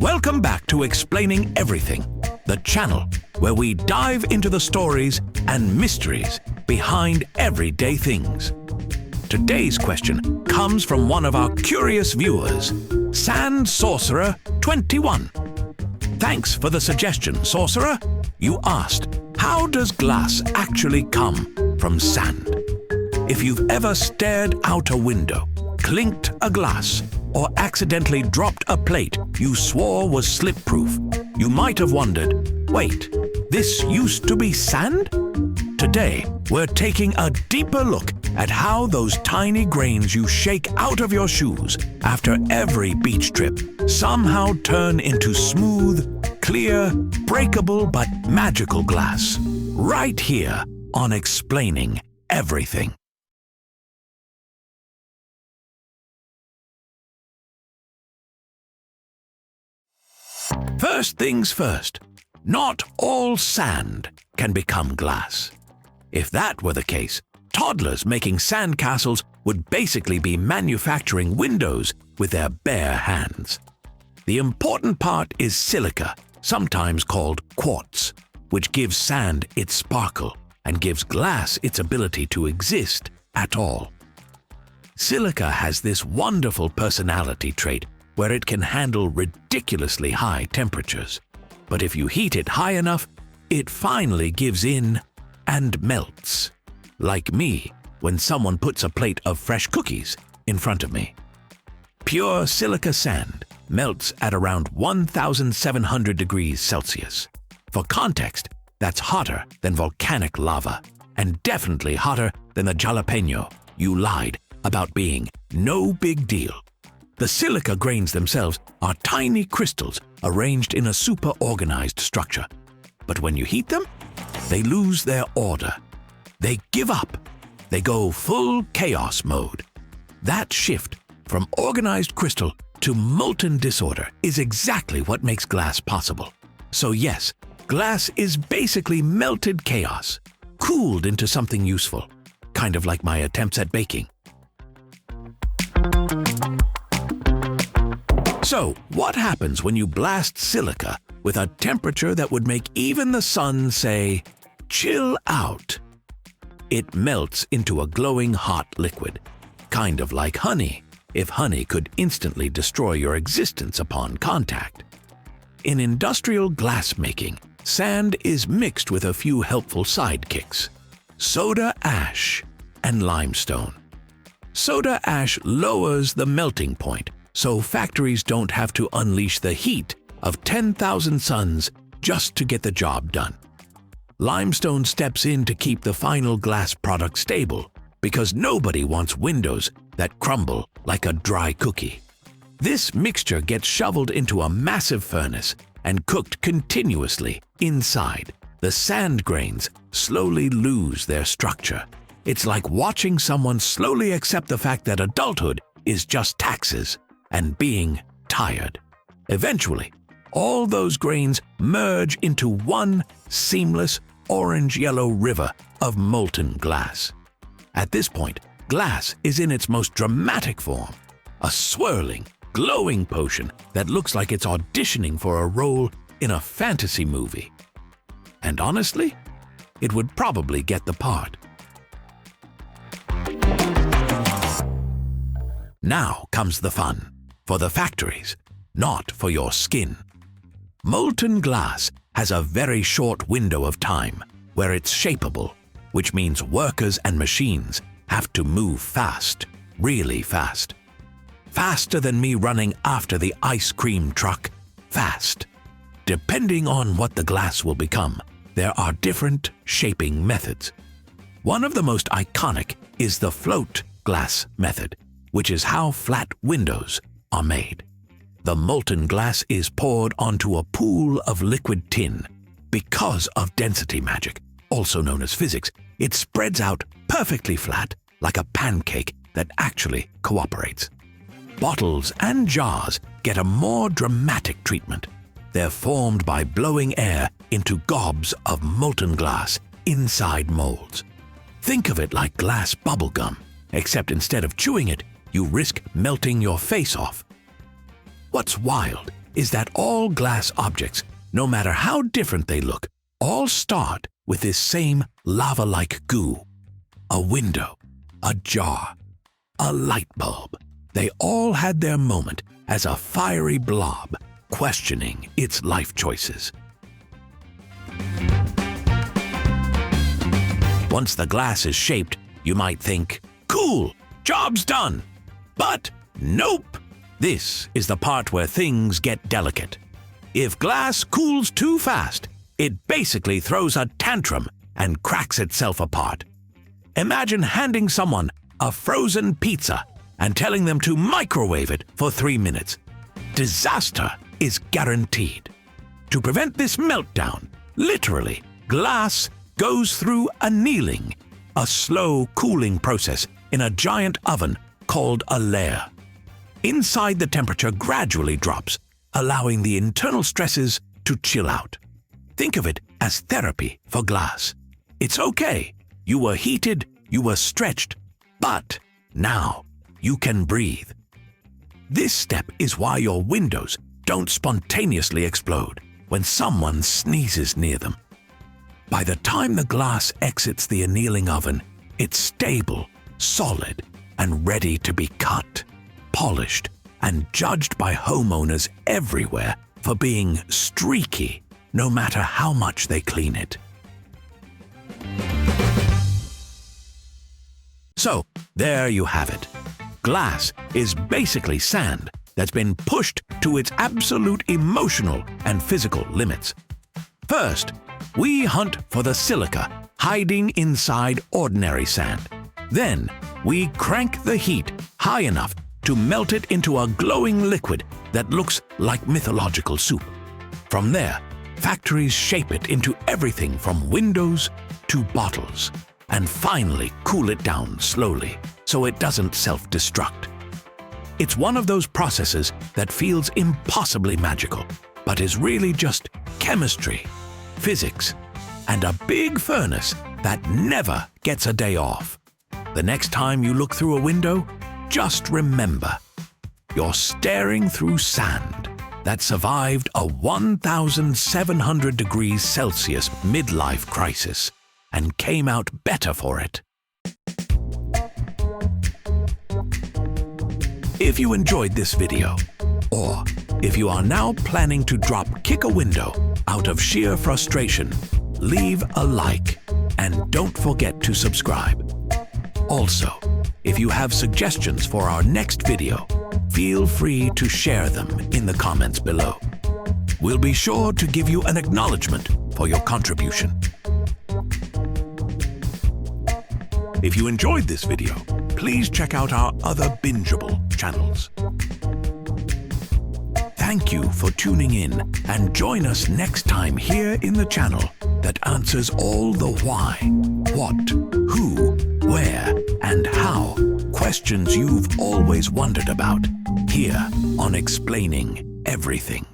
Welcome back to Explaining Everything, the channel where we dive into the stories and mysteries behind everyday things. Today's question comes from one of our curious viewers, Sand Sorcerer 21. Thanks for the suggestion, Sorcerer. You asked, how does glass actually come from sand? If you've ever stared out a window, clinked a glass, or accidentally dropped a plate you swore was slip-proof, you might have wondered, wait, this used to be sand? Today, we're taking a deeper look at how those tiny grains you shake out of your shoes after every beach trip somehow turn into smooth, clear, breakable but magical glass. Right here on Explaining Everything. First things first, not all sand can become glass. If that were the case, toddlers making sandcastles would basically be manufacturing windows with their bare hands. The important part is silica, sometimes called quartz, which gives sand its sparkle and gives glass its ability to exist at all. Silica has this wonderful personality trait where it can handle ridiculously high temperatures. But if you heat it high enough, it finally gives in and melts. Like me, when someone puts a plate of fresh cookies in front of me. Pure silica sand melts at around 1,700 degrees Celsius. For context, that's hotter than volcanic lava, and definitely hotter than the jalapeno you lied about being no big deal. The silica grains themselves are tiny crystals arranged in a super-organized structure. But when you heat them, they lose their order. They give up. They go full chaos mode. That shift from organized crystal to molten disorder is exactly what makes glass possible. So yes, glass is basically melted chaos, cooled into something useful, kind of like my attempts at baking. So, what happens when you blast silica with a temperature that would make even the sun say, chill out? It melts into a glowing hot liquid, kind of like honey, if honey could instantly destroy your existence upon contact. In industrial glassmaking, sand is mixed with a few helpful sidekicks: soda ash and limestone. Soda ash lowers the melting point, so factories don't have to unleash the heat of 10,000 suns just to get the job done. Limestone steps in to keep the final glass product stable, because nobody wants windows that crumble like a dry cookie. This mixture gets shoveled into a massive furnace and cooked continuously inside. The sand grains slowly lose their structure. It's like watching someone slowly accept the fact that adulthood is just taxes and being tired. Eventually, all those grains merge into one seamless orange-yellow river of molten glass. At this point, glass is in its most dramatic form, a swirling, glowing potion that looks like it's auditioning for a role in a fantasy movie. And honestly, it would probably get the part. Now comes the fun. For the factories, not for your skin. Molten glass has a very short window of time where it's shapeable, which means workers and machines have to move fast, really fast. Faster than me running after the ice cream truck, fast. Depending on what the glass will become, there are different shaping methods. One of the most iconic is the float glass method, which is how flat windows are made. The molten glass is poured onto a pool of liquid tin. Because of density magic, also known as physics, it spreads out perfectly flat, like a pancake that actually cooperates. Bottles and jars get a more dramatic treatment. They're formed by blowing air into gobs of molten glass inside molds. Think of it like glass bubble gum, except instead of chewing it, you risk melting your face off. What's wild is that all glass objects, no matter how different they look, all start with this same lava-like goo. A window, a jar, a light bulb. They all had their moment as a fiery blob, questioning its life choices. Once the glass is shaped, you might think, cool, job's done. But nope! This is the part where things get delicate. If glass cools too fast, it basically throws a tantrum and cracks itself apart. Imagine handing someone a frozen pizza and telling them to microwave it for 3 minutes. Disaster is guaranteed. To prevent this meltdown, literally, glass goes through annealing, a slow cooling process in a giant oven called a layer. Inside, the temperature gradually drops, allowing the internal stresses to chill out. Think of it as therapy for glass. It's okay. You were heated, you were stretched, but now you can breathe. This step is why your windows don't spontaneously explode when someone sneezes near them. By the time the glass exits the annealing oven, it's stable, solid, and ready to be cut, polished, and judged by homeowners everywhere for being streaky, no matter how much they clean it. So, there you have it. Glass is basically sand that's been pushed to its absolute emotional and physical limits. First, we hunt for the silica hiding inside ordinary sand. Then, we crank the heat high enough to melt it into a glowing liquid that looks like mythological soup. From there, factories shape it into everything from windows to bottles, and finally cool it down slowly so it doesn't self-destruct. It's one of those processes that feels impossibly magical, but is really just chemistry, physics, and a big furnace that never gets a day off. The next time you look through a window, just remember, you're staring through sand that survived a 1,700 degrees Celsius midlife crisis and came out better for it. If you enjoyed this video, or if you are now planning to kick a window out of sheer frustration, leave a like and don't forget to subscribe. Also, if you have suggestions for our next video, feel free to share them in the comments below. We'll be sure to give you an acknowledgement for your contribution. If you enjoyed this video, please check out our other binge-able channels. Thank you for tuning in, and join us next time here in the channel that answers all the why, what, who, where, and how questions you've always wondered about, here on Explaining Everything.